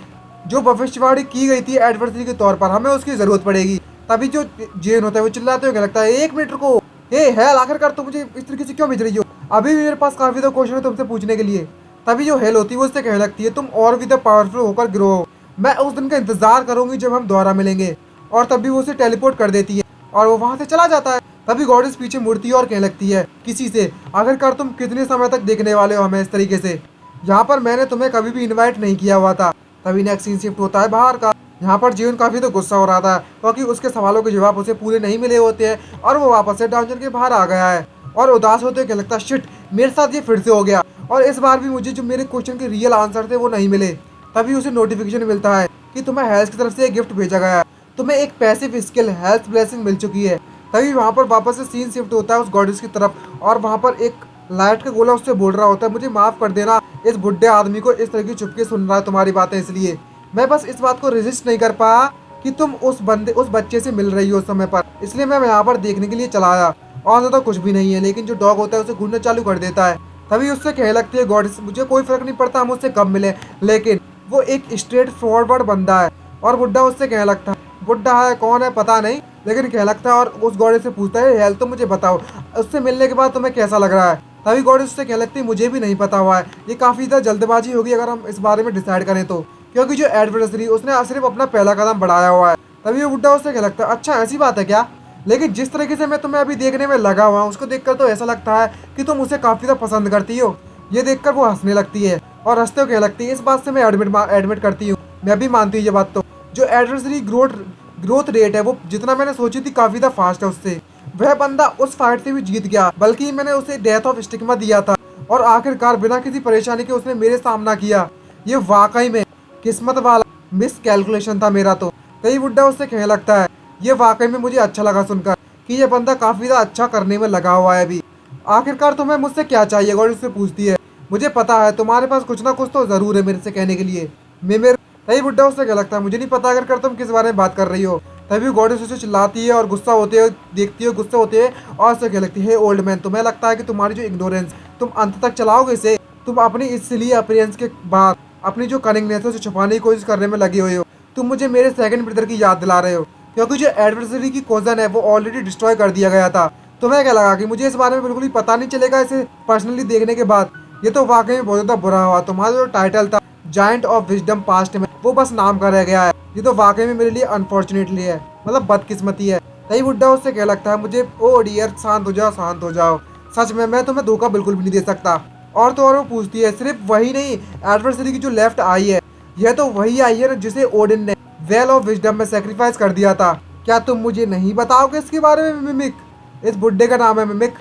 A: जो भविष्यवाणी की गई थी एडवर्सरी के तौर पर हमें उसकी जरूरत पड़ेगी। तभी जो जेन होता है वो चिल्लाते हुए लगता है, एक मिनट को, हे हेल, आखिरकार तुम मुझे इस तरीके से क्यों भेज रही हो, अभी भी मेरे पास काफी तो क्वेश्चन है तुमसे पूछने के लिए। तभी जो हेल होती है वो उससे कहने लगती है, तुम और भी तो पावरफुल होकर ग्रो हो, मैं उस दिन का इंतजार करूंगी जब हम दोबारा मिलेंगे। और तभी वो उसे टेलीपोर्ट कर देती है और वो वहां से चला जाता है। तभी गॉडेस पीछे मुड़ती है और कहने लगती है किसी से, आखिरकार तुम कितने समय तक देखने वाले हो हमें इस तरीके से, यहाँ पर मैंने तुम्हें कभी भी इन्वाइट नहीं किया हुआ था। तभी नेक्स्ट सीन शिफ्ट होता है बाहर का। यहाँ पर जीवन काफी तो गुस्सा हो रहा था क्योंकि उसके सवालों के जवाब उसे पूरे नहीं मिले होते हैं और वो वापस से डाउनजन के बाहर आ गया है और उदास होते क्या लगता है, शिट, मेरे साथ ये फिर से हो गया और इस बार भी मुझे जो मेरे क्वेश्चन के रियल आंसर थे वो नहीं मिले। तभी उसे नोटिफिकेशन मिलता है कि तुम्हें हेल्थ की तरफ से एक गिफ्ट भेजा गया है, तुम्हें एक पैसिव स्किल हेल्थ ब्लेसिंग मिल चुकी है। तभी वहाँ पर वापस से सीन शिफ्ट होता है उस गॉडेस की तरफ और वहाँ पर एक लाइट का गोला उससे बोल रहा होता है, मुझे माफ कर देना, इस बुढ़े आदमी को इस तरह की चुपके सुन रहा है तुम्हारी बातें, इसलिए मैं बस इस बात को रेजिस्ट नहीं कर पाया कि तुम उस बच्चे से मिल रही हो उस समय पर, इसलिए मैं यहाँ पर देखने के लिए चला आया और ज़्यादा कुछ भी नहीं है। लेकिन जो डॉग होता है उसे घूरना चालू कर देता है। तभी उससे कहने लगती है गॉडेस, मुझे कोई फर्क नहीं पड़ता हम उससे कब मिले, लेकिन वो एक स्ट्रेट फॉरवर्ड बंदा है। और बुड्ढा उससे कहने लगता है, बुड्ढा है कौन है पता नहीं, लेकिन कहने लगता है और उस गॉडेस से पूछता है हेल्थ तो मुझे बताओ, उससे मिलने के बाद तुम्हें कैसा लग रहा है। तभी गॉडेस उससे कहने लगती है मुझे भी नहीं पता हुआ है। ये काफ़ी ज़्यादा जल्दबाजी होगी अगर हम इस बारे में डिसाइड करें तो, क्योंकि जो एडवर्सरी उसने सिर्फ अपना पहला कदम बढ़ाया हुआ है। तभी वो बुड्ढा उससे कहने लगता है अच्छा ऐसी बात है क्या, लेकिन जिस तरीके से मैं तुम्हें अभी देखने में लगा हुआ हूँ उसको देखकर तो ऐसा लगता है कि तुम उसे काफ़ी ज़्यादा पसंद करती हो। ये देखकर वो हंसने लगती है और हंसते हुए कहने लगती है इस बात से मैं एडमिट करती हूँ, मैं भी मानती हूँ ये बात। तो जो एडवर्सरी ग्रोथ रेट है वो जितना मैंने सोची थी काफ़ी ज़्यादा फास्ट है उससे। वह बंदा उस फाइट से भी जीत गया, बल्कि मैंने उसे डेथ ऑफ स्टिग्मा दिया था और आखिरकार बिना किसी परेशानी के उसने मेरे सामना किया। ये वाकई में किस्मत वाला मिस कैलकुलेशन था मेरा। तो कई बुड्ढा उससे कहने लगता है ये वाकई में मुझे अच्छा लगा सुनकर कि ये बंदा काफ़ी ज़्यादा अच्छा करने में लगा हुआ है अभी। आखिरकार तुम्हें मुझसे क्या चाहिए, गॉड उससे पूछती है। मुझे पता है तुम्हारे पास कुछ ना कुछ तो ज़रूर है मेरे से कहने के लिए। मैं मेरे तभी बुड्ढा उससे क्या लगता है मुझे नहीं पता अगर कर तुम किस बारे में बात कर रही हो। तभी गॉडेस उसे चिल्लाती है और गुस्सा होते हुए देखती है, गुस्से होते हुए और उससे क्या लगती है ओल्ड मैन तुम्हें लगता है कि तुम्हारी जो इग्नोरेंस तुम अंत तक चलाओगे इसे, तुम अपनी इसलिए अपीयरेंस के बाद अपनी जो कनिंगनेस है उसे छुपाने की कोशिश करने में लगे हुए हो। तुम मुझे मेरे सेकंड ब्रदर की याद दिला रहे हो, क्योंकि जो एडवर्सरी की कोजन है वो ऑलरेडी डिस्ट्रॉय कर दिया गया था। तुम्हें क्या लगा कि मुझे इस बारे में बिल्कुल ही पता नहीं चलेगा इसे पर्सनली देखने के बाद। ये तो वाकई में बहुत ज़्यादा बुरा हुआ। तुम्हारा जो टाइटल था जायंट ऑफ विजडम पास्ट में वो बस नाम का रह गया है। ये तो वाकई में मेरे लिए अनफॉर्चुनेटली है, मतलब बदकिस्मती है। तभी बुड्ढा उससे क्या लगता है मुझे ओ डियर शांत हो जाओ शांत हो जाओ, सच में मैं तुम्हें धोखा बिल्कुल भी नहीं दे सकता। और तो और वो पूछती है सिर्फ वही नहीं, एडवर्सरी की जो लेफ्ट आई है यह तो वही आई है जिसे ओडिन ने वेल ऑफ विजडम में सेक्रीफाइस कर दिया था। क्या तुम मुझे नहीं बताओगे इसके बारे में मिमिक? इस बुड्ढे का नाम है मिमिक।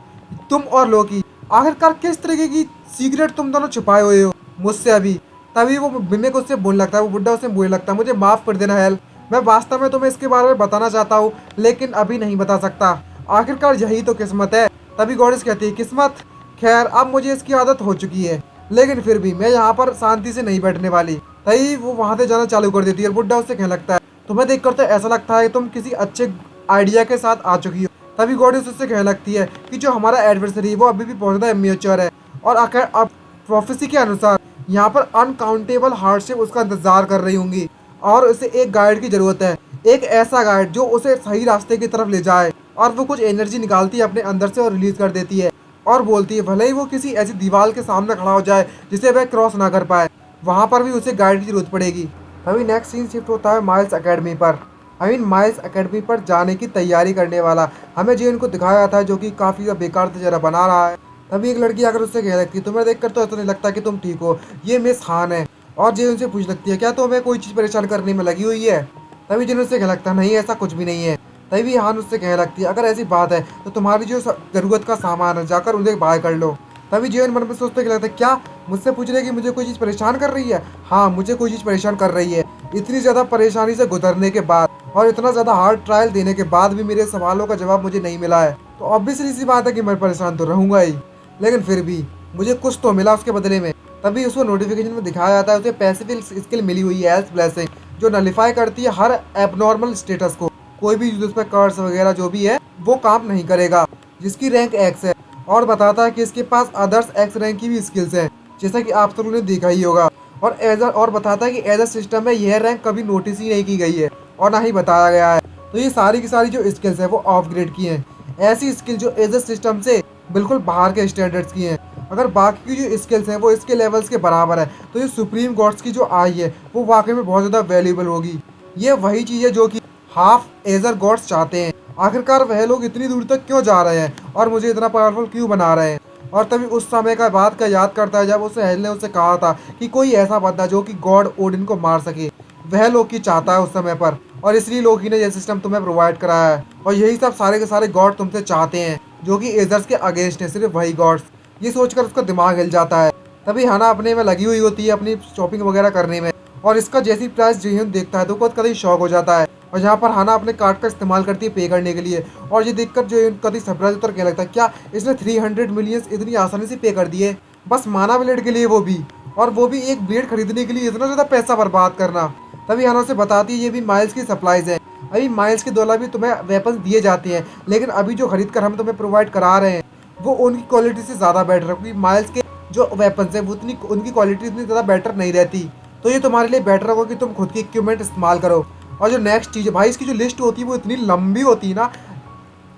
A: तुम और लोकी आखिरकार किस तरीके की सीक्रेट तुम दोनों छुपाए हुए हो मुझसे अभी? तभी वो मिमिक उससे बोलने लगता है, वो बुड्ढा उससे बोलने लगता है मुझे माफ़ कर देना हेल, मैं वास्तव में तुम्हें इसके बारे में बताना चाहता हूँ लेकिन अभी नहीं बता सकता। आखिरकार यही तो किस्मत है। तभी गॉडेस कहती है किस्मत, खैर अब मुझे इसकी आदत हो चुकी है, लेकिन फिर भी मैं यहाँ पर शांति से नहीं बैठने वाली। तभी वो वहाँ से जाना चालू कर देती है और बुड्ढा उससे कहने लगता है तुम्हें देखकर तो ऐसा लगता है तुम किसी अच्छे आइडिया के साथ आ चुकी हो। तभी गॉडेस उससे कहने लगती है कि जो हमारा एडवर्सरी है वो अभी भी बहुत ज़्यादा इमेच्योर है और आखिर अब प्रोफेसी के अनुसार यहाँ पर अनकाउंटेबल हार्डशिप उसका इंतजार कर रही होंगी और उसे एक गाइड की ज़रूरत है, एक ऐसा गाइड जो उसे सही रास्ते की तरफ ले जाए। और वो कुछ एनर्जी निकालती है अपने अंदर से और रिलीज कर देती है और बोलती है भले ही वो किसी ऐसी दीवार के सामने खड़ा हो जाए जिसे वह क्रॉस ना कर पाए, वहाँ पर भी उसे गाइड की जरूरत पड़ेगी। तभी नेक्स्ट सीन शिफ्ट होता है माइल्स एकेडमी पर। माइल्स एकेडमी पर जाने की तैयारी करने वाला हमें जेन को दिखाया था जो कि काफ़ी बेकार तरह बना रहा है। तभी एक लड़की आकर उससे कह लगती है तुम्हें देखकर तो ऐसा नहीं लगता कि तुम ठीक हो, ये मिस खान है। और जेन उनसे पूछ लगती है क्या तुम्हें कोई चीज़ परेशान करने में लगी हुई है? तभी जेन उससे कह लगता है नहीं ऐसा कुछ भी नहीं है। तभी हान उससे कहने लगती है अगर ऐसी बात है तो तुम्हारी जो ज़रूरत का सामान है जाकर उन्हें बाय कर लो। तभी जेन मन में सोचते कि लगता है क्या मुझसे पूछ रहे कि मुझे कोई चीज़ परेशान कर रही है? हाँ मुझे कोई चीज़ परेशान कर रही है। इतनी ज़्यादा परेशानी से गुजरने के बाद और इतना ज़्यादा हार्ड ट्रायल देने के बाद भी मेरे सवालों का जवाब मुझे नहीं मिला है, तो ऑब्वियसली सी बात है कि मैं परेशान तो रहूँगा ही, लेकिन फिर भी मुझे कुछ तो मिला उसके बदले में। तभी उसको नोटिफिकेशन में दिखाया जाता है उसे पैसिव स्किल मिली हुई है एल्स ब्लेसिंग, जो नलिफाई करती है हर एबनॉर्मल स्टेटस को। कोई भी उस पर कर्स वगैरह जो भी है वो काम नहीं करेगा, जिसकी रैंक एक्स है। और बताता है कि इसके पास अदर्स एक्स रैंक की भी स्किल्स हैं, जैसा कि आप सब ने देखा ही होगा। और बताता है कि एज अ सिस्टम में यह रैंक कभी नोटिस ही नहीं की गई है और ना ही बताया गया है। तो ये सारी की सारी जो स्किल्स है वो ऑफ ग्रेड की हैं, ऐसी स्किल जो एज अ सिस्टम से बिल्कुल बाहर के स्टैंडर्ड्स की हैं। अगर बाकी की जो स्किल्स हैं वो इसके लेवल्स के बराबर है तो ये सुप्रीम गॉड्स की जो आई है वो वाकई में बहुत ज़्यादा वैल्यूएबल होगी। ये वही चीज़ है जो कि हाफ एजर गॉड्स चाहते हैं। आखिरकार वह लोग इतनी दूर तक क्यों जा रहे हैं और मुझे इतना पावरफुल क्यों बना रहे हैं? और तभी उस समय का बात का याद करता है जब उसे हेल ने उससे कहा था कि कोई ऐसा बंदा जो कि गॉड ओडिन को मार सके वह लोकी चाहता है उस समय पर, और इसलिए लोकी ने यह सिस्टम तुम्हें प्रोवाइड कराया है। और यही सब सारे के सारे गॉड तुमसे चाहते हैं जो कि एजर्स के अगेंस्ट है, सिर्फ वही गॉड्स। ये सोचकर उसका दिमाग हिल जाता है। तभी हाना अपने में लगी हुई होती है अपनी शॉपिंग वगैरह करने में, और इसका जैसी प्राइस जेहन देखता है तो खुद कभी शॉक हो जाता है। और यहाँ पर हाना अपने कार्ड का इस्तेमाल करती है पे करने के लिए, और ये देखकर जो कभी सरप्राइज होकर कहने लगता है क्या इसने 300 मिलियन इतनी आसानी से पे कर दिए, बस माना ब्लेड के लिए, वो भी एक ब्लेड खरीदने के लिए इतना ज़्यादा पैसा बर्बाद करना। तभी हाना उसे बताती है ये भी माइल्स की सप्लाईज है, अभी माइल्स के द्वारा भी तुम्हें वेपन्स दिए जाते हैं, लेकिन अभी जो खरीद कर हम तुम्हें प्रोवाइड करा रहे हैं वो उनकी क्वालिटी से ज़्यादा बेटर है, क्योंकि माइल्स के जो वेपन्स हैं वो उनकी क्वालिटी इतनी ज़्यादा बेटर नहीं रहती। तो ये तुम्हारे लिए बेटर होगा कि तुम खुद की इक्विपमेंट इस्तेमाल करो। और जो नेक्स्ट चीज़ है भाई, इसकी जो लिस्ट होती है वो इतनी लंबी होती है ना।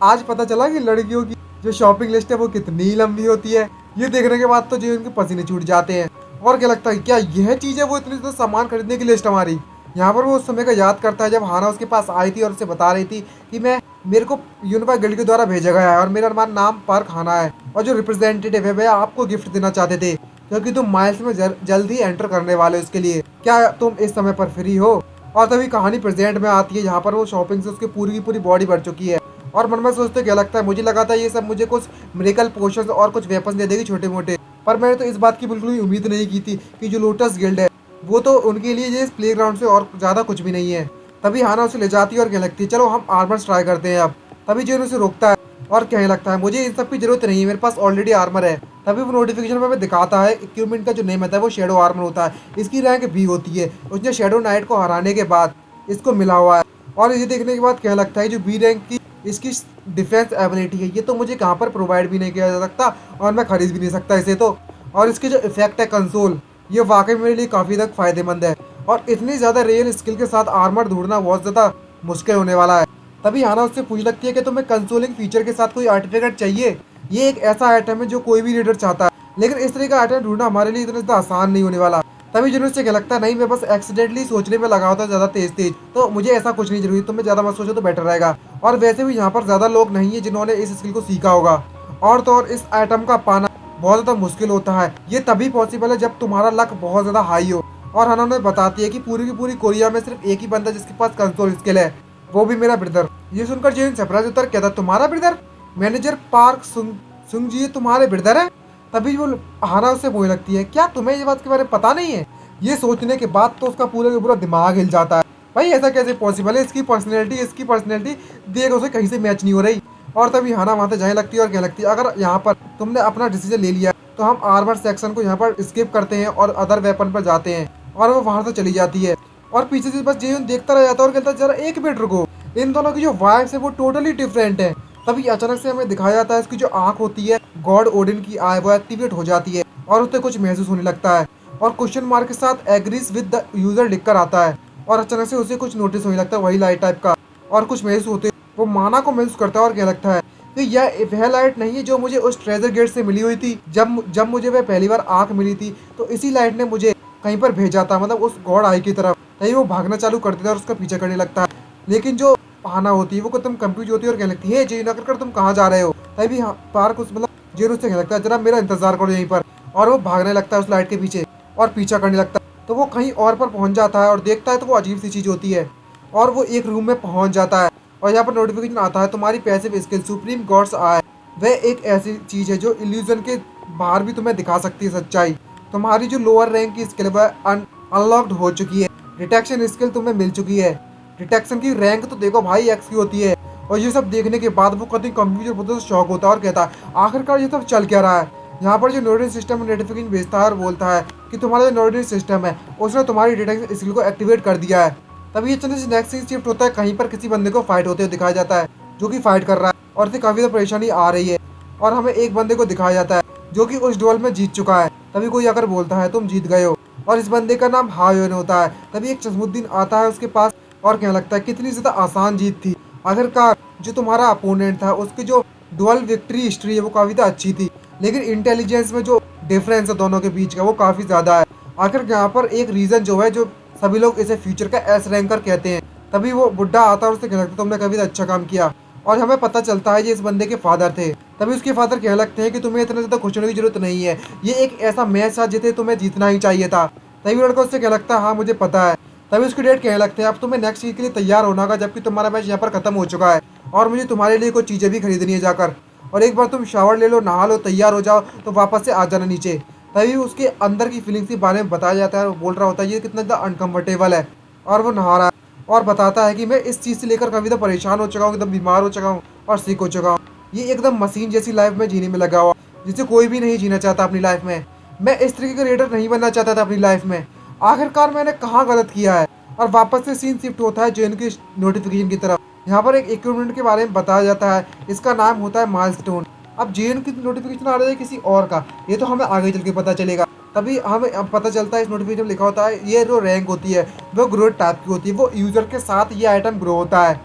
A: आज पता चला कि लड़कियों की जो शॉपिंग लिस्ट है वो कितनी लंबी होती है। ये देखने के बाद तो जो उनके पसीने छूट जाते हैं। और क्या लगता है क्या यह चीज़ है वो इतनी ज़्यादा सामान खरीदने की लिस्ट हमारी। यहाँ पर वो उस समय का याद करता है जब हाना उसके पास आई थी और उसे बता रही थी कि मेरे को यूनिफाई गिल्ड के द्वारा भेजा गया है और मेरा नाम पार्क हाना है और जो रिप्रेजेंटेटिव है वह आपको गिफ्ट देना चाहते थे क्योंकि तुम माइल्स में जल्द ही एंटर करने वाले हो उसके लिए। क्या तुम इस समय पर फ्री हो? और तभी कहानी प्रेजेंट में आती है जहाँ पर वो शॉपिंग से उसकी पूरी की पूरी बॉडी भर चुकी है। और मन में सोचते क्या लगता है, मुझे लगा था ये सब मुझे कुछ मेडिकल पोशंस और कुछ वेपन दे देगी छोटे मोटे, पर मैंने तो इस बात की बिल्कुल भी उम्मीद नहीं की थी कि जो लोटस गिल्ड है वो तो उनके लिए ये प्ले ग्राउंड से और ज़्यादा कुछ भी नहीं है। तभी हाना उसे ले जाती है और कहने लगती है चलो हम आर्मर्स ट्राई करते हैं अब। तभी जेन उसे रोकता है और कहने लगता है मुझे इन सब की जरूरत नहीं है, मेरे पास ऑलरेडी आर्मर है। तभी वो नोटिफिकेशन में दिखाता है इक्विपमेंट का जो नेम आता है वो शेडो आर्मर होता है। इसकी रैंक भी होती है, उसने शेडो नाइट को हराने के बाद इसको मिला हुआ है। और ये देखने के बाद कहने लगता है जो बी रैंक की इसकी डिफेंस एबिलिटी है ये तो मुझे कहाँ पर प्रोवाइड भी नहीं किया जा सकता और मैं खरीद भी नहीं सकता इसे तो। और इसकी जो इफेक्ट है कंसोल, ये वाकई मेरे लिए काफ़ी तक फायदेमंद है और इतनी ज़्यादा रियल स्किल के साथ आर्मर ढूंढना बहुत ज़्यादा मुश्किल होने वाला है। तभी हाना उससे पूछ लगती है कि तुम्हें कंसोलिंग फीचर के साथ कोई आर्टिफैक्ट चाहिए। ये एक ऐसा आइटम है जो कोई भी रीडर चाहता है, लेकिन इस तरह का आइटम ढूंढना हमारे लिए इतना ज़्यादा आसान नहीं होने वाला। तभी जिन्होंने से क्या लगता है नहीं मैं बस एक्सीडेंटली सोचने में लगा होता ज़्यादा तेज, तो मुझे ऐसा कुछ नहीं जरूरी, तुम्हें ज़्यादा मत सोचो तो बेटर रहेगा। और वैसे भी यहाँ पर ज़्यादा लोग नहीं है जिन्होंने इस स्किल को सीखा होगा और तो और इस आइटम का पाना बहुत ज़्यादा मुश्किल होता है। ये तभी पॉसिबल है जब तुम्हारा लक बहुत ज़्यादा हाई हो। और हाना ने बताती है कि पूरी की पूरी कोरिया में सिर्फ एक ही बंदा जिसके पास कंसोल स्किल है, वो भी मेरा ब्रदर। ये सुनकर जेन सरप्राइज होता है, कहता तुम्हारा ब्रदर? मैनेजर पार्क सुंग जी तुम्हारे ब्रदर है? तभी वो हाना उससे बोलने लगती है क्या तुम्हें ये बात के बारे में पता नहीं है? ये सोचने के बाद तो उसका पूरा का पूरा दिमाग हिल जाता है, भाई ऐसा कैसे पॉसिबल है, इसकी पर्सनैलिटी देख उसे कहीं से मैच नहीं हो रही। और तभी हाना वहाँ से जाने लगती है और कहने लगती है अगर यहाँ पर तुमने अपना डिसीजन ले लिया तो हम आर्मर सेक्शन को यहाँ पर स्किप करते हैं और अदर वेपन पर जाते हैं। और वो वहाँ से चली जाती है और पीछे से बस जेन देखता रह जाता है और कहता है जरा एक मिनट रुको, इन दोनों की जो वाइब्स है वो टोटली डिफरेंट है। तभी अचानक से हमें दिखाया जाता है इसकी जो आँख होती है गॉड ओडिन की आई वो एक्टिवेट हो जाती है और उसे कुछ महसूस होने लगता है और क्वेश्चन मार्क के साथ एग्रीज विद द यूजर लिखकर आता है। और अचानक से उसे कुछ नोटिस होने लगता है वही लाइट टाइप का और कुछ महसूस होते वो माना को महसूस करता है और कहने लगता है कि यह वह लाइट नहीं है जो मुझे उस ट्रेजर गेट से मिली हुई थी जब मुझे वह पहली बार आँख मिली थी, तो इसी लाइट ने मुझे कहीं पर भेजा था, मतलब उस गॉड आई की तरफ। तभी वो भागना चालू कर देता है और उसका पीछा करने लगता है। लेकिन जो हाना होती है वो एकदम कंफ्यूज होती है और कहने लगती है जेन आकर तुम कहाँ जा रहे हो? तभी पार्क उस मतलब जेन उससे कहने लगता है जरा मेरा इंतजार करो यहीं पर। और वो भागने लगता है उस लाइट के पीछे और पीछा करने लगता है। तो वो कहीं और पर पहुंच जाता है और देखता है तो वो अजीब सी चीज़ होती है और वो एक रूम में पहुंच जाता है और यहाँ पर नोटिफिकेशन आता है तुम्हारी पैसिव स्किल सुप्रीम गॉड्स आए। वह एक ऐसी चीज़ है जो इल्यूजन के बाहर भी तुम्हें दिखा सकती है सच्चाई। तुम्हारी जो लोअर रैंक की स्किल वह अनलॉक्ड हो चुकी है, डिटेक्शन स्किल तुम्हें मिल चुकी है। डिटेक्शन की रैंक तो देखो भाई एक्स की होती है। और ये सब देखने के बाद वो कभी कंफ्यूज बहुत ज़्यादा शॉक होता है और कहता है आखिरकार ये सब चल क्या रहा है। यहाँ पर जो नोटिस सिस्टम नोटिफिकेशन भेजता है और बोलता है कि तुम्हारा जो नोटिस सिस्टम है उसने तुम्हारी डिटेक्शन स्किल को एक्टिवेट कर दिया है। तभी ये चंद नेक्स्ट सीन शिफ्ट होता है, कहीं पर किसी बंदे को फाइट होते हुए दिखाया जाता है जो कि फाइट कर रहा है और इसे काफ़ी ज़्यादा परेशानी आ रही है। और हमें एक बंदे को दिखाया जाता है जो कि उस डुएल में जीत चुका है। तभी कोई आकर बोलता है तुम जीत गए हो और इस बंदे का नाम हायोन होता है। तभी एक चश्मुद्दीन आता है उसके पास और कहने लगता है कितनी ज़्यादा आसान जीत थी, आखिरकार जो तुम्हारा अपोनेंट था उसकी जो डुअल विक्ट्री हिस्ट्री है वो काफ़ी ज़्यादा अच्छी थी, लेकिन इंटेलिजेंस में जो डिफरेंस है दोनों के बीच का वो काफ़ी ज़्यादा है। आखिर यहाँ पर एक रीज़न जो है जो सभी लोग इसे फ्यूचर का एस रैंकर कहते हैं। तभी वो बुढ़ा आता है और उससे कहने लगता है तुमने काफ़ी अच्छा काम किया और हमें पता चलता है ये इस बंदे के फादर थे। तभी उसके फादर कहने लगते हैं कि तुम्हें इतना ज़्यादा खुश होने की जरूरत नहीं है, ये एक ऐसा मैच था जिसे तुम्हें जीतना ही चाहिए था। तभी लड़का उससे कहने लगता है हाँ मुझे पता है। तभी उसकी डेट कहने लगते हैं अब तुम्हें नेक्स्ट वीक के लिए तैयार होना होगा जबकि तुम्हारा मैच यहाँ पर खत्म हो चुका है और मुझे तुम्हारे लिए कुछ चीज़ें भी खरीदनी है जाकर, और एक बार तुम शावर ले लो, नहा लो, तैयार हो जाओ तो वापस से आ जाना नीचे। तभी उसके अंदर की फीलिंग्स के बारे में बताया जाता है। वो बोल रहा होता है ये कितना ज़्यादा अनकम्फर्टेबल है और वो नहा रहा है और बताता है कि मैं इस चीज़ से लेकर काफ़ी ज़्यादा परेशान हो चुका हूँ, एकदम बीमार हो चुका हूँ और सिक हो चुका हूँ। ये एकदम मशीन जैसी लाइफ में जीने में लगा हुआ जिसे कोई भी नहीं जीना चाहता अपनी लाइफ में। मैं इस तरीके का रेडर नहीं बनना चाहता था अपनी लाइफ में, आखिरकार मैंने कहाँ गलत किया है। और वापस से सीन शिफ्ट होता है जेन की नोटिफिकेशन की तरफ। यहाँ पर एक इक्विपमेंट के बारे में बताया जाता है, इसका नाम होता है माइलस्टोन। अब जेन की नोटिफिकेशन आ रही है किसी और का, ये तो हमें आगे चल के पता चलेगा। तभी हमें अब पता चलता है, इस नोटिफिकेशन में लिखा होता है ये जो रैंक होती है वो ग्रोथ टाइप की होती है, वो यूजर के साथ ये आइटम ग्रो होता है।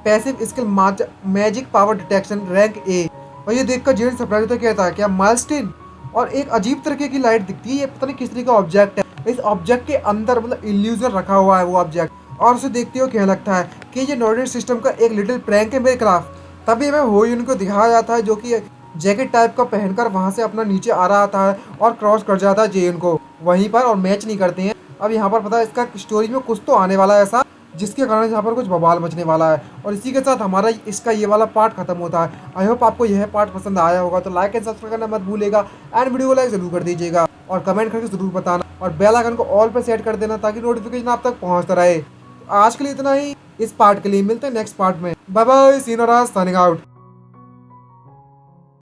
A: Passive skill magic power detection rank A. और ये देखकर जेन सरप्राइज होता है, कहता है क्या माइलस्टोन, और एक अजीब तरीके की लाइट दिखती है, ये पता नहीं किस तरीके का ऑब्जेक्ट है। इस ऑब्जेक्ट के अंदर मतलब इल्यूजन रखा हुआ है वो ऑब्जेक्ट, और उसे देखते हुए क्या लगता है कि ये नॉर्डिक सिस्टम का एक लिटिल प्रैंक है मेरे खिलाफ। तभी हमें होयुन को दिखाया जाता है जो कि जैकेट टाइप का पहनकर वहां से अपना नीचे आ रहा था और क्रॉस कर जाता है जेन को वहीं पर, और मैच नहीं करते हैं। अब यहाँ पर पता है इसका स्टोरी में कुछ तो आने वाला है ऐसा, जिसके कारण यहाँ पर कुछ बवाल मचने वाला है। और इसी के साथ हमारा इसका ये वाला पार्ट खत्म होता है। आई होप आपको यह पार्ट पसंद आया होगा, तो लाइक एंड सब्सक्राइब करना मत भूलेगा, एंड वीडियो को लाइक जरूर कर दीजिएगा और कमेंट करके जरूर बताना, और बेल आइकन को ऑल पे सेट कर देना ताकि नोटिफिकेशन आप तक पहुंचता रहे। तो आज के लिए इतना ही, इस पार्ट के लिए मिलते हैं नेक्स्ट पार्ट में। बाय बाय, सीन और साइनिंग आउट।